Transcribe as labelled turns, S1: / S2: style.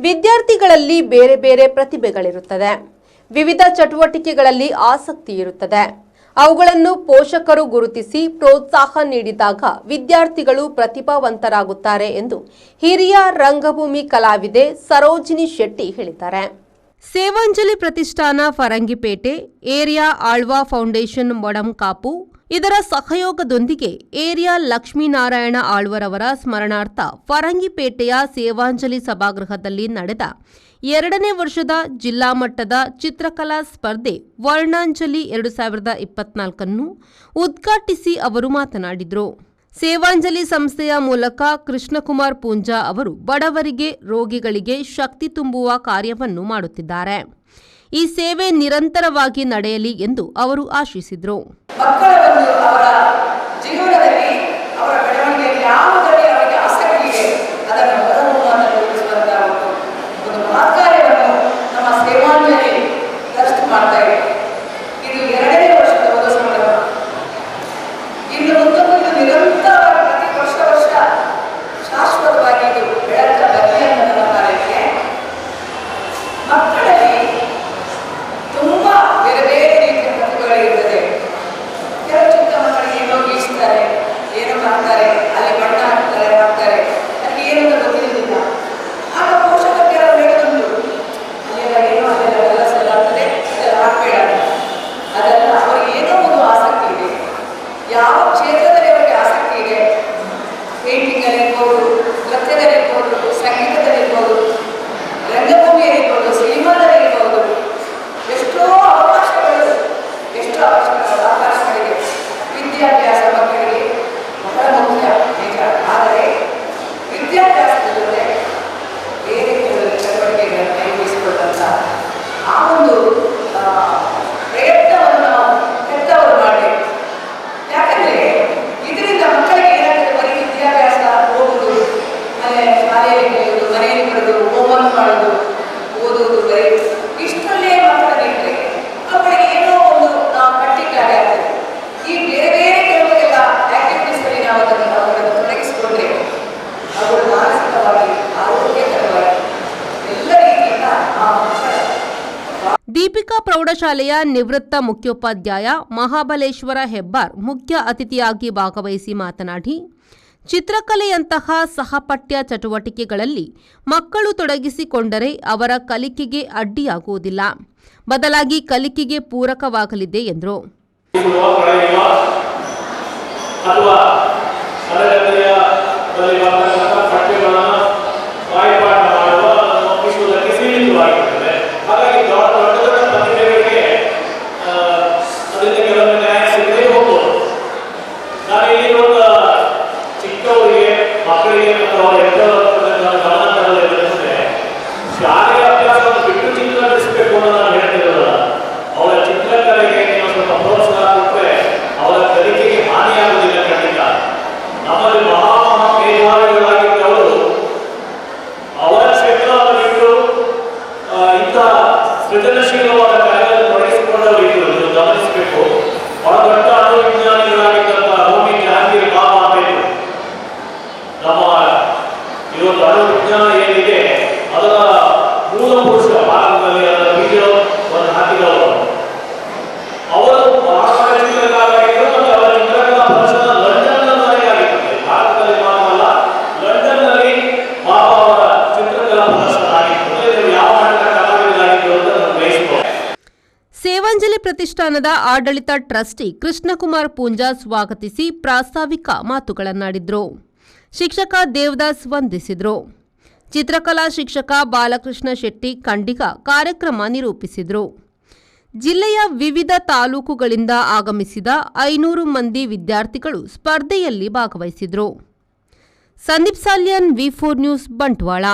S1: ವಿದ್ಯಾರ್ಥಿಗಳಲ್ಲಿ ಬೇರೆ ಬೇರೆ ಪ್ರತಿಭೆಗಳಿರುತ್ತದೆ. ವಿವಿಧ ಚಟುವಟಿಕೆಗಳಲ್ಲಿ ಆಸಕ್ತಿ ಇರುತ್ತದೆ. ಅವುಗಳನ್ನು ಪೋಷಕರು ಗುರುತಿಸಿ ಪ್ರೋತ್ಸಾಹ ನೀಡಿದಾಗ ವಿದ್ಯಾರ್ಥಿಗಳು ಪ್ರತಿಭಾವಂತರಾಗುತ್ತಾರೆ ಎಂದು ಹಿರಿಯ ರಂಗಭೂಮಿ ಕಲಾವಿದೆ ಸರೋಜಿನಿ ಶೆಟ್ಟಿ ಹೇಳಿದ್ದಾರೆ. ಸೇವಾಂಜಲಿ ಪ್ರತಿಷ್ಠಾನ ಫರಂಗಿಪೇಟೆ, ಏರಿಯಾ ಆಳ್ವಾ ಫೌಂಡೇಶನ್ ಮೊಡಂಕಾಪು ಇದರ ಸಹಯೋಗದೊಂದಿಗೆ ಏರಿಯಾ ಲಕ್ಷ್ಮೀನಾರಾಯಣ ಆಳ್ವರವರ ಸ್ಮರಣಾರ್ಥ ಫರಂಗಿಪೇಟೆಯ ಸೇವಾಂಜಲಿ ಸಭಾಗೃಹದಲ್ಲಿ ನಡೆದ 2ನೇ ವರ್ಷದ ಜಿಲ್ಲಾ ಮಟ್ಟದ ಚಿತ್ರಕಲಾ ಸ್ಪರ್ಧೆ ವರ್ಣಾಂಜಲಿ 2024 ಉದ್ಘಾಟಿಸಿ ಅವರು ಮಾತನಾಡಿದರು. ಸೇವಾಂಜಲಿ ಸಂಸ್ಥೆಯ ಮೂಲಕ ಕೃಷ್ಣಕುಮಾರ್ ಪೂಂಜಾ ಅವರು ಬಡವರಿಗೆ, ರೋಗಿಗಳಿಗೆ ಶಕ್ತಿ ತುಂಬುವ ಕಾರ್ಯವನ್ನು ಮಾಡುತ್ತಿದ್ದಾರೆ. ಈ ಸೇವೆ ನಿರಂತರವಾಗಿ ನಡೆಯಲಿ ಎಂದು ಅವರು ಆಶಿಸಿದರು.
S2: ಯಾವ ಕ್ಷೇತ್ರದಲ್ಲಿ ಅವರಿಗೆ ಆಸಕ್ತಿ ಇದೆ, ಪೇಂಟಿಂಗ್ ಇರ್ಬೋದು, ನೃತ್ಯದಲ್ಲಿರ್ಬೋದು, ಸಂಗೀತದಲ್ಲಿರ್ಬೋದು, ರಂಗಭೂಮಿಯಲ್ಲಿರ್ಬೋದು, ಸಿನಿಮಾದಲ್ಲಿರ್ಬೋದು, ಎಷ್ಟೋ ಅವಕಾಶಗಳಿವೆ. ವಿದ್ಯಾಭ್ಯಾಸ ಮಕ್ಕಳಿಗೆ ಬಹಳ ಮುಖ್ಯ ನಿಜ. ಆದರೆ ವಿದ್ಯಾಭ್ಯಾಸದ ಜೊತೆ ಬೇರೆ ಚಟುವಟಿಕೆಗಳನ್ನು ಕೈಗೊಳಿಸಿಕೊಂಡಂತ ಆ ಒಂದು ಪ್ರಯತ್ನವನ್ನು ನಾವು ಹೆತ್ತವರು ಮಾಡಬೇಕು. ಯಾಕಂದ್ರೆ ಇದರಿಂದ ಮಕ್ಕಳಿಗೆ ಏನಾಗ್ತದೆ, ಬರೀ ವಿದ್ಯಾಭ್ಯಾಸ ಹೋಗುದು, ಶಾಲೆಯಲ್ಲಿ ಕಲಿಯುವುದು, ಮನೆಯಲ್ಲಿ ಬರೋದು, ಹೋಮ್ವರ್ಕ್ ಮಾಡೋದು, ಓದುವುದು, ಬರೆಯುವುದು, ಇಷ್ಟರಲ್ಲೇ ಮಕ್ಕಳಲ್ಲಿ ಇಟ್ಟರೆ ಮಕ್ಕಳಿಗೆ ಏನೋ ಒಂದು ನಾವು ಕಟ್ಟಿಟ್ಟಾಗೆ ಆಗ್ತದೆ. ಈ ಬೇರೆ ಬೇರೆ ಕೆಲವೆಲ್ಲ ಆಕ್ಟಿವಿಟೀಸ್ನಲ್ಲಿ ನಾವು ಅವರನ್ನು ತೊಡಗಿಸಿಕೊಂಡ್ರೆ ಅವರು ಮಾನಸಿಕವಾಗಿ, ಆರೋಗ್ಯಕರವಾಗಿ ಎಲ್ಲ ರೀತಿಯಿಂದ ಆ ಮಕ್ಕಳ.
S1: ದೀಪಿಕಾ ಪ್ರೌಢಶಾಲೆಯ ನಿವೃತ್ತ ಮುಖ್ಯೋಪಾಧ್ಯಾಯ ಮಹಾಬಲೇಶ್ವರ ಹೆಬ್ಬಾರ್ ಮುಖ್ಯ ಅತಿಥಿಯಾಗಿ ಭಾಗವಹಿಸಿ ಮಾತನಾಡಿ, ಚಿತ್ರಕಲೆಯಂತಹ ಸಹಪಠ್ಯ ಚಟುವಟಿಕೆಗಳಲ್ಲಿ ಮಕ್ಕಳು ತೊಡಗಿಸಿಕೊಂಡರೆ ಅವರ ಕಲಿಕೆಗೆ ಅಡ್ಡಿಯಾಗುವುದಿಲ್ಲ, ಬದಲಾಗಿ ಕಲಿಕೆಗೆ ಪೂರಕವಾಗಲಿದೆ ಎಂದರು.
S3: ಶಾಲೆಯ ಅಭ್ಯಾಸವನ್ನು ಬಿಟ್ಟು ಚಿತ್ರ ನಡೆಸಬೇಕು ಅನ್ನೋ ನಾನು ಹೇಳ್ತಿರೋಲ್ಲ. ಅವರ ಚಿತ್ರಕಲೆಗೆ ನೀವು ಸ್ವಲ್ಪ ಪ್ರೋತ್ಸಾಹ ಕೊಟ್ಟರೆ ಅವರ ಕಲಿಕೆಗೆ ಹಾನಿಯಾಗುವುದಿಲ್ಲ. ಖಂಡಿತ ನಮ್ಮಲ್ಲಿ ಮಹಾ ಮೇಧಾವಿಗಳಾಗಿದ್ದವರು ಅವರ ಕ್ಷೇತ್ರವನ್ನು ಬಿಟ್ಟು ಇಂತಹ ಸೃಜನಶೀಲವಾದ ಕಾರ್ಯಗಳನ್ನು ತೊಡಗಿಸಿಕೊಂಡವರು ಇದ್ದರು. ನೀವು ಗಮನಿಸಬೇಕು. ಬಹಳ ದೊಡ್ಡ ಅಣುವಿಜ್ಞಾನಿಗಳಾಗಿದ್ದಂತಹ ಹೋಮಿ ಜಹಾಂಗೀರ್ ಬಾಬಾ ಅಂತ ನಮ್ಮ ಇವತ್ತು ಅಣುವಿಜ್ಞಾನ ಏನಿದೆ ಅದರ ಮೂಲ ಪುರುಷ ಭಾರತದಲ್ಲಿ ಅದರ ಬೀಜವನ್ನು ಹಾಕಿದವರು. ಅವರು ಮಹಾನ್ ಚಿತ್ರಕಾರರಾಗಿದ್ದರು ಮತ್ತು ಅವರ ಚಿತ್ರಕಲಾ ಪ್ರದರ್ಶನ ಲಂಡನ್ನಲ್ಲಿ ಆಗಿರುತ್ತದೆ. ಭಾರತದಲ್ಲಿ ಮಾತ್ರವಲ್ಲ, ಲಂಡನ್ನಲ್ಲಿ ಬಾಬಾ ಅವರ ಚಿತ್ರಕಲಾ ಪ್ರದರ್ಶನ ಆಗಿರುತ್ತದೆ. ಯಾವ ಮಟ್ಟದ ಕಲಾವಿದರಾಗಿದ್ದರು ಅಂತ ನಾವು ಗ್ರಹಿಸಬಹುದು.
S1: ಸೇವಾಂಜಲಿ ಪ್ರತಿಷ್ಠಾನದ ಆಡಳಿತ ಟ್ರಸ್ಟಿ ಕೃಷ್ಣಕುಮಾರ್ ಪೂಂಜಾ ಸ್ವಾಗತಿಸಿ ಪ್ರಾಸ್ತಾವಿಕ ಮಾತುಗಳನ್ನಾಡಿದರು. ಶಿಕ್ಷಕ ದೇವದಾಸ್ ವಂದಿಸಿದರು. ಚಿತ್ರಕಲಾ ಶಿಕ್ಷಕ ಬಾಲಕೃಷ್ಣ ಶೆಟ್ಟಿ ಖಂಡಿಗ ಕಾರ್ಯಕ್ರಮ ನಿರೂಪಿಸಿದರು. ಜಿಲ್ಲೆಯ ವಿವಿಧ ತಾಲೂಕುಗಳಿಂದ ಆಗಮಿಸಿದ 500 ಮಂದಿ ವಿದ್ಯಾರ್ಥಿಗಳು ಸ್ಪರ್ಧೆಯಲ್ಲಿ ಭಾಗವಹಿಸಿದರು. ಸಂದೀಪ್ ಸಾಲ್ಯನ್, ವಿ4 ನ್ಯೂಸ್, ಬಂಟ್ವಾಳ.